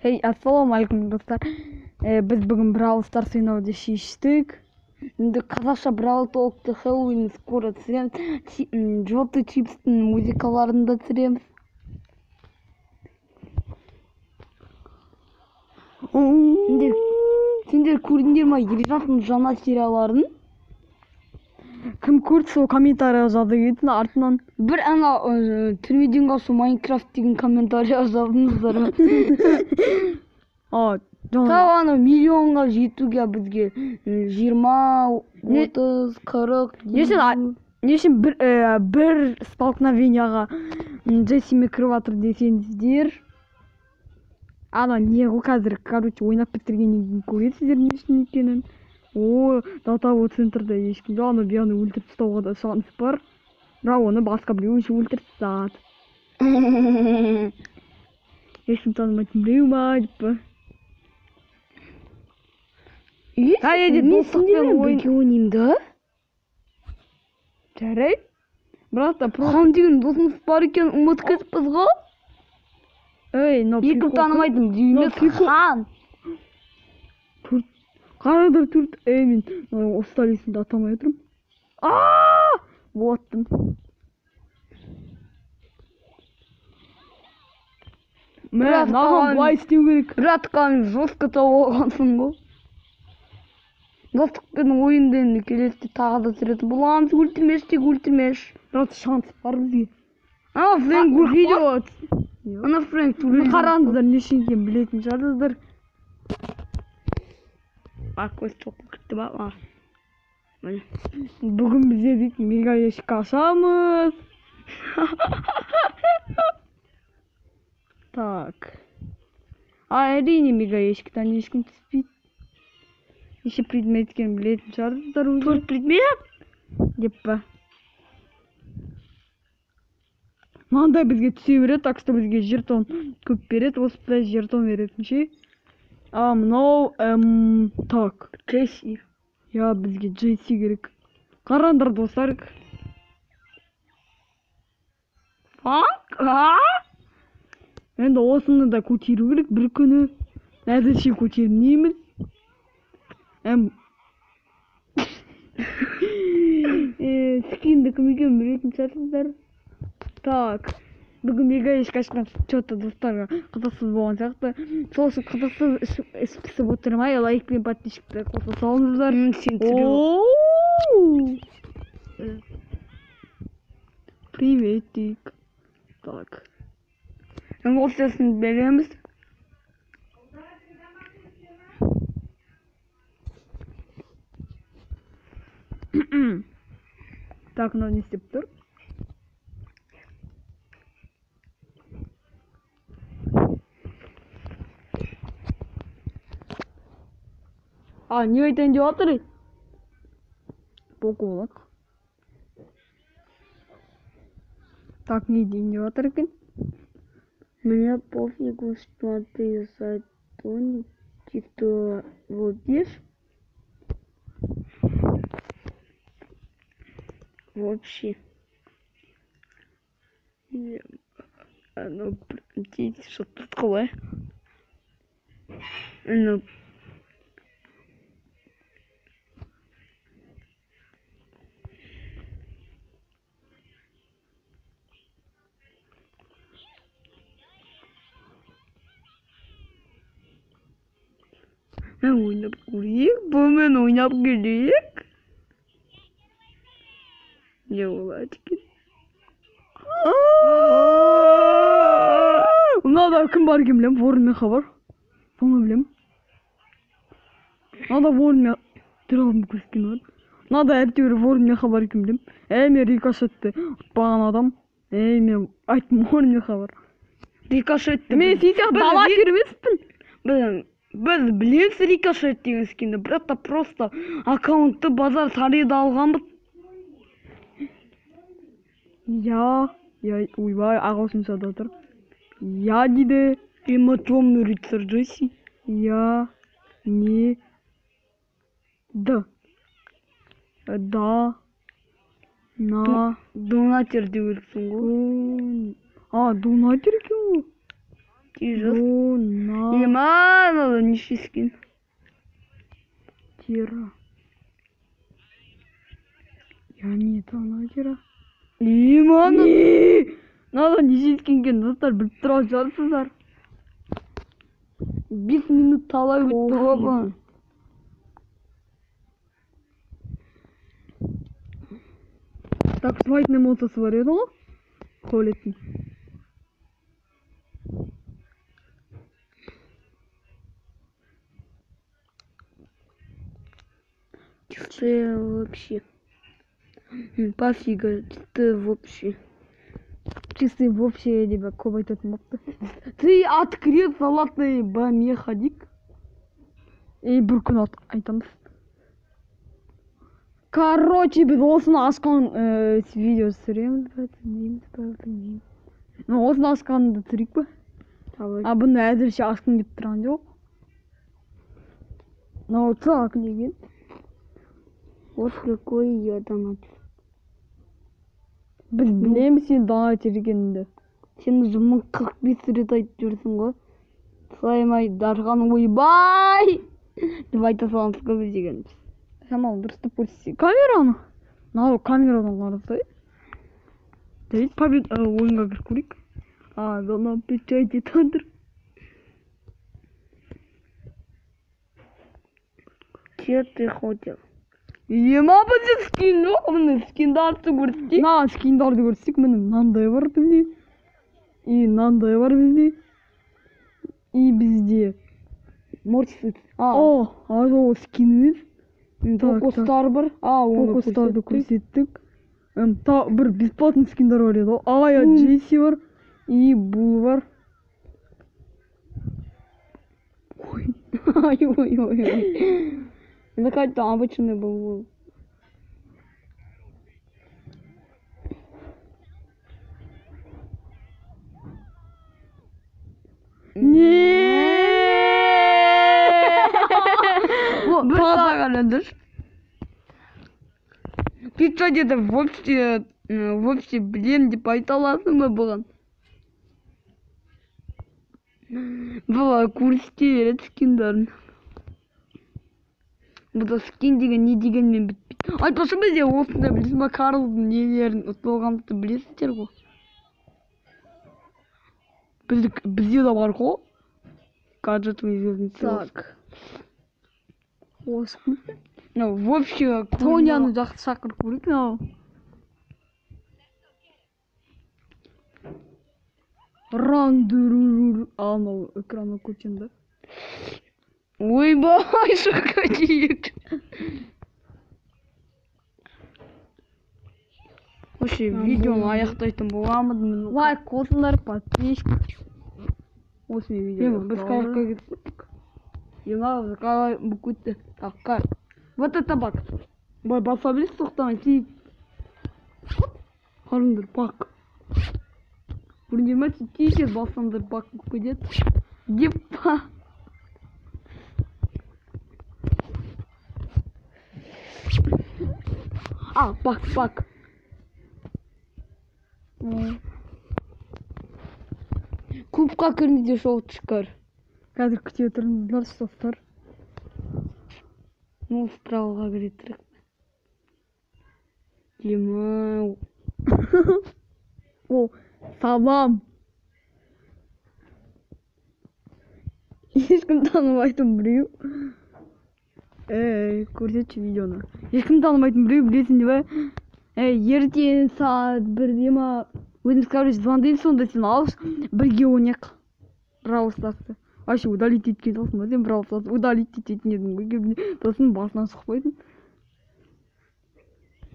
Hey, ассалаумағалейкум достар. Біз бүгін Brawl Stars ойнауды шештік. Енді қазақша Brawl Talk'ты Хэллоуин скоро түсіреміз. Желтый чипстың музыкаларын да түсіреміз. Сендер көрдіңдер ма Елжандың жаңа серияларын? Кім көрді сол комментария жазды кетсін артынан. Бір ана түрмеден қашу Майнкрафт деген комментария жаздыңыздар ма? Ана миллионға жетуге бізге 20, 30, 40... Нешін бір столкновенияға Джесси Микроватор десеңіздер. Ана не ғой қазір, короче, ойнап бітіргеннен көресіздер нешін екенін. Датабо центрда ешкім жоқ, аны бияны өлтіріп тастауға да шанс бар. Бірақ оны басқа біреу үшін өлтіріп тастады. Ешкім танымайтын біреу ма деп па. Достықпен ойнайым да? Жарайды. Бірақ та хан деген досымыз бар екен ұмытып кетіппіз ғой. Ешкім танымайтын дейміз хан. Қарадар төрт, мен осталесімді атамай отырым. Боттым. Наған былай істеу керек. Братқан жостқа тауғансың ғой. Достықпен ойынден келесте тағы да сүретін боламыз. Өлтірмеш тек өлтірмеш. Брат шанс бар бізге. Фрэнк видео. Фрэнк қараңыздар нешен екен білетін шығарсыздар. Көз тоқып күтті ба? Бүгін бізде дейтін мега ешік ашамыз. Так. Әрине мега ешіктен ешкім түспейді. Неше предмет екенін білетін шығарсыздар. 4 предмет? Деп па. Маңдай бізге түсе береді, так что бізге жертон көп береді. Осыдай жертон беретін ше. Мынау, так, Джесси. Бізге Джесси керек. Қарандар достар. Енді осыны да көтеру керек бір күні. Әзірше көтермейміз. Скинді кім екенін білетін шығарсыздар. Так. Бүгін мега ешкі ашқан что-то достарға қызықсыз болған сияқты. Сол үшін қызықсыз іс пісіп отырмай, лайк пен подписчикті қоса салыңыздар. Приветик. Так. Осысын береміз. Так, мынау не істеп тұр? Не айтайын деп жатыр? Боқ олақ. Так, не дейін деп жатыр екен? Мне пофигу, что ты за Тони, что водишь. Вообще. Простите, что тут такое? Ойнап көрейік, бұмен ойнап көрейік. Не болады екен? Мынада кім бар екен білем, Ворон мен Хабар. Соны білем. Мынада Ворон мен Тралым көрсеткен бар. Мынада әртеуір Ворон мен Хабар екен білем. Мен Рикошетті ұтпаған адам. Мен айттым Ворон мен Хабар. Рикошетті. Мен сейсек бала кермеспін. Біз білеміз Рикошет деген скинді, бірақ та просто аккаунтты базар сарайда алғанбыз. Ойбай, ағылшын сада отыр. Дейді. Темный рыцарь Джесси. Не. Да. Донатер деп өліксің ғой. Донатер екен ғой. Или надо нищий скин. Тира. Я не это Тира. Надо нищий скинге достар біліп тұра жарсыздар. 5 минут талай өтті ғой. Так, слайдный мотосы бар еді ғой? Қолетін. Чистые вообще. Пофига, чистые вообще. Чистые вообще, ребят, кобай тут мопты. Ты открыл салатный бамехадик. И бір айтамыз. Короче, біз осыны ашқан видео түсіреміз бе, білмейміз бе, білмеймін. Осыны ашқанды түсірейік пе? А бұны әзірше ашқым деп тұрған жоқ. Так, деген. Вот какой я донат. Біз білеміз сен донат ергеніңді. Сен жұмын 45 рет айтып жүрсің ғой. Саймай дарған ойбай! Деп айта саламыз көп дегенбіз. Шамал дұрыстап көрсетсе. Камераны? Надо камерадан қарасай. Давид побед ойынға кіріп көрейік. Дона печати тандыр. Че ты хотел? Ема бізде скин жоқ, міне скиндарды көрсетейік. Скиндарды көрсетейік, міне мынандай бар бізде. И мынандай бар бізде. И бізде морсис. О, скиніміз. Фокустар бар. Фокустарды көрсеттік. Бір бесплатный скиндар бар еді. Ая Джесси бар. И бұл бар. Ой. Это какой-то обычный был. Ты что где-то вообще, блин, деп айта аласың ба бұған? Бұла көрсете береді скиндарын. Бұда скин деген не дегенмен бітпейді. Айтпашы бізде осында білесің ба Карлдың нелерін ұсталғанды білесіздер ғой. Бізде да бар ғой. Гаджетовый звездный селос. Так. Осыны. Вообще, Тоняны жақсы шақырып көрейік. Рандырыр. Анау экраны көтенді. Ойбай, шақадиек. Вообще, видеоны аяқтайтын боламын. Лайк қосыңдар, подписчик. Осы видео. Біз қайыққа кеттік. Ена, қалай бүкітті. Так, вот это бак. Бай, баса білесіз тоқтамай, тиіп. Қарыңдар, бак. Бұрын демәтсі, тиікет басаңдар бак көдет. Депа. Бак. Клубқа кіріңізде шоу шығар. Қазір күте отырыңыздар, достар. Вправоға кіретірік. Демау. Салам. Ешкім танымайтын біреу. Көрсетші видеоны. Ешкім танымайтын біреу білесің де бе? Ертең сағат 1-де ма? Өзіміз короче звондайын, сонда сен алыш, бірге ойнайық. Браво Старсты. Вообще удалить еткен сосын ба? Сен Браво Старсты удалить ететін едің ғой. Сосын басынан шықпайдың.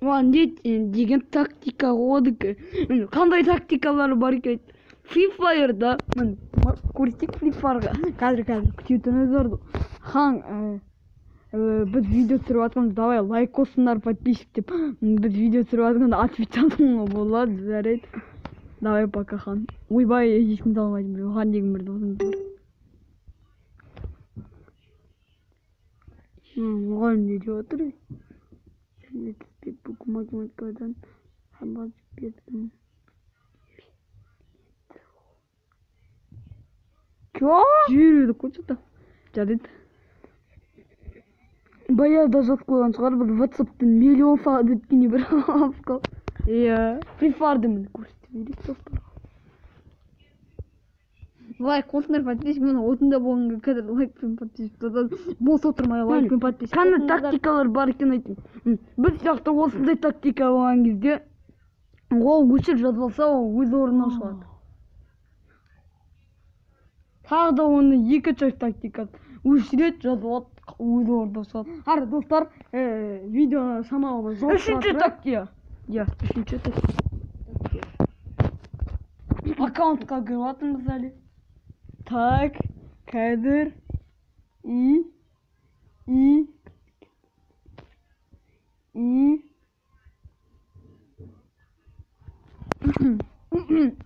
Деген тактика ғодыкі. Қандай тактикалары бар екен? Free Fire'да. Көрсетейік Free Fire'ға. Қазір күтетін өздерді. Біз видео түсіріп атқанда, давай лайк қосыңдар, подписчик деп. Біз видео түсіріп атқанда ответатыңға болады, жарайды. Давай пока, хан. Ойбай, ешкім талмайтын біреу. Хан деген бір досым бар. Оған не деп отыр? Бүкіл математикадан хабарласып бердім. Кё? Жібереді қойшы жарайды. Баяғыда жазып қойған шығар, біз WhatsApp'тан миллион сағат өткенде бір алып қалдық. Иә. Free Fire'ды міне көрсетіп берейік достарға. Лайк қосыңдар, подписчик, міне отында болғанға қазір лайк пен подписчик. Бос отырмай лайк пен подписчик. Қандай тактикалар бар екен айтайын. Біз сияқты осындай тактика болған кезде ол өшіріп жазып алса, ол өз орнынан шығады. Тағы да оны екінші тактика. Өшіреді, жазып алады, өз орнынан шығады. Қара достар, видео шамалы жоқ. Үшінші тактика. Иә, үшінші тактика. Аккаунтқа кіріп жатырмыз әлі. Так, қазір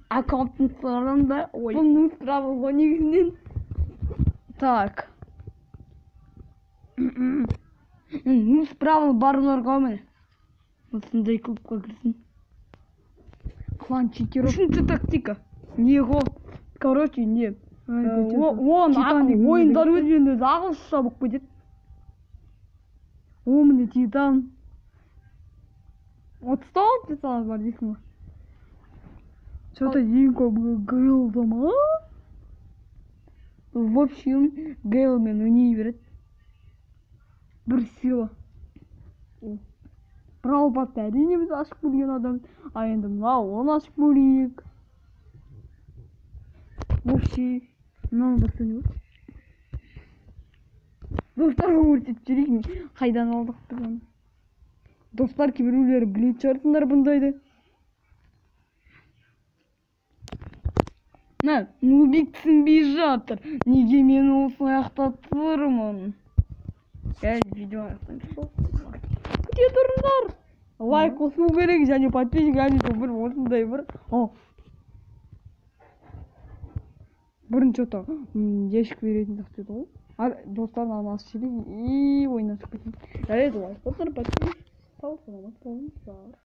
аккаунттың сұрағанда бұны сұрап ғой негізінен. Так. Справа барларға міне. Осындай клубқа кірсін. Клан читеров. Үшінші тактика. Не ғой? Короче, не. Ойындар өзінен өзі ағылшынша болып кетеді. О, міне титан. 36 титан бар дейсің ба? Что-то ең көп Гейлда ма? В общем, Гейлмен өней береді. Бір сила. Брау батты әрине біз ашып көрген адам. А енді мынау оны ашып көрейік. Вообще, мынаны баста не бар? Достарға көрсетіп жүрейік, қайдан алдық біз оны. Достар кейбіреулері білетін шығарсыңдар бұндайды. Нубик түсінбей жатыр. Неге мен осылай ақтатырмын? Әлі видео аяқтаймыз. Күте тұрыңдар. Лайк қосу керек және подписчик әлі бір осындай бір. Бірінші ота ешкі беретін дақтеді ғой. Достарын анасы шелек ойнасып кетеді. Әлі лайк қосыңдар, подписчик. Сау саламат болыңыздар.